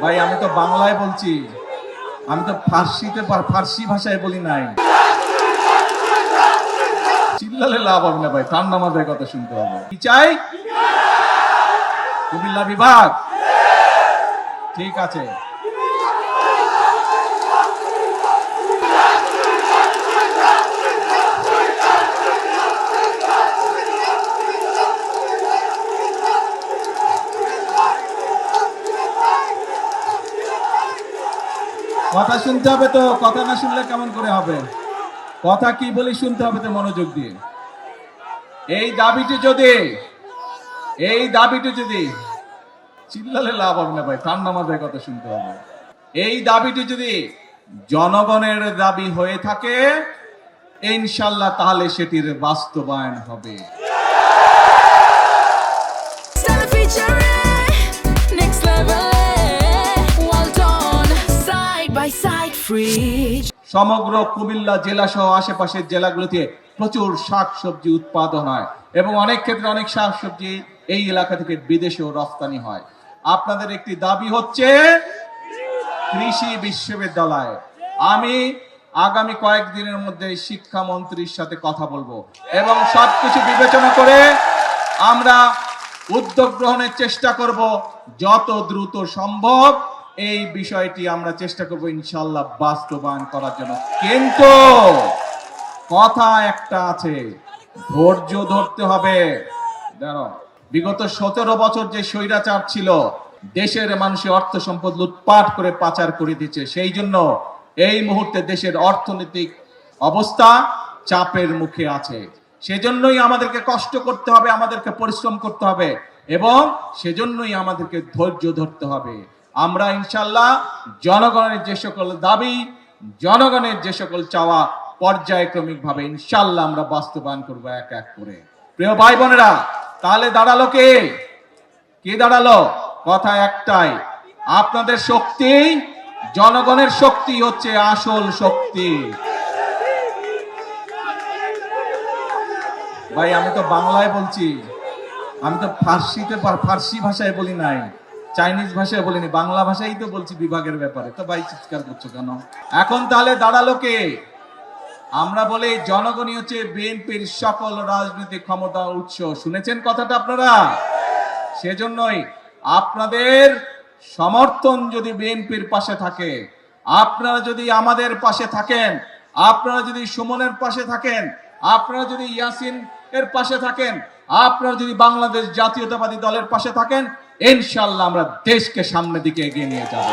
ভাই আমি তো বাংলায় বলছি, আমি তো ফার্সি ভাষায় বলি নাই। চিল্লালে লাভ হবে না ভাই, ঠান্ডা মাথায় কথা শুনতে হবে। কি চাই? কুমিল্লা বিভাগ। ঠিক আছে, কথা শুনতে হবে তো, কথা না শুনলে কেমন করে হবে? কথা কি বলি শুনতে হবে তো মনোযোগ দিয়ে। এই দাবিটি যদি চিল্লালে লাভ হবে না ভাই, ঠান্ডা মাথায় কথা শুনতে হবে। এই দাবিটি যদি জনগণের দাবি হয়ে থাকে ইনশাআল্লাহ তাহলে সেটির বাস্তবায়ন হবে। সমগ্র কুমিল্লা জেলা সহ আশেপাশের জেলাগুলোতে প্রচুর শাকসবজি উৎপাদন হয় এবং অনেক ক্ষেত্রে অনেক শাকসবজি এই এলাকা থেকে বিদেশেও রপ্তানি হয়। আপনাদের একটি দাবি হচ্ছে কৃষি বিশ্ববিদ্যালয়। আমি আগামী কয়েকদিনের মধ্যে শিক্ষামন্ত্রীর সাথে কথা বলবো এবং সবকিছু বিবেচনা করে আমরা উদ্যোগ গ্রহণের চেষ্টা করব যত দ্রুত সম্ভব। এই বিষয়টি আমরা চেষ্টা করব ইনশাআল্লাহ বাস্তবায়ন করার জন্য। কিন্তু কথা একটা আছে, ধৈর্য ধরতে হবে। বিগত 17 বছর যে স্বৈরাচার ছিল, দেশের মানুষের অর্থ সম্পদ লুটপাট করে পাচার করে দিচ্ছে। সেই জন্য এই মুহূর্তে দেশের অর্থনৈতিক অবস্থা চাপের মুখে আছে। সেজন্যই আমাদেরকে কষ্ট করতে হবে, আমাদেরকে পরিশ্রম করতে হবে এবং সেজন্যই আমাদেরকে ধৈর্য ধরতে হবে। আমরা ইনশাআল্লাহ জনগণের যে সকল দাবি, জনগণের যে সকল চাওয়া পর্যায়ক্রমিক ভাবে ইনশাআল্লাহ আমরা বাস্তবায়ন করব এক এক করে। প্রিয় ভাই বোনেরা, তাহলে দাঁড়ালো কে দাঁড়ালো? কথা একটাই, আপনাদের শক্তি, জনগণের শক্তি হচ্ছে আসল শক্তি। ভাই আমি তো বাংলায় বলছি, আমি তো ফার্সি ভাষায় বলি নাই, চাইনিজ ভাষায় বলিনি, বাংলা ভাষাই তো বলছি বিভাগের ব্যাপারে। তো ভাই চিৎকার করছো কেন? এখন তাহলে দাঁড়ালো কে? আমরা বলি জনগণই হচ্ছে বিএনপির সকল রাজনৈতিক ক্ষমতা উৎস। শুনেছেন কথাটা আপনারা? সেজন্যই আপনাদের সমর্থন যদি বিএনপির পাশে থাকে, আপনারা যদি আমাদের পাশে থাকেন, আপনারা যদি সুমনের পাশে থাকেন, আপনারা যদি ইয়াসিন এর পাশে থাকেন, আপনারা যদি বাংলাদেশ জাতীয়তাবাদী দলের পাশে থাকেন, ইনশাআল্লাহ আমরা দেশকে সামনের দিকে এগিয়ে নিয়ে যাব।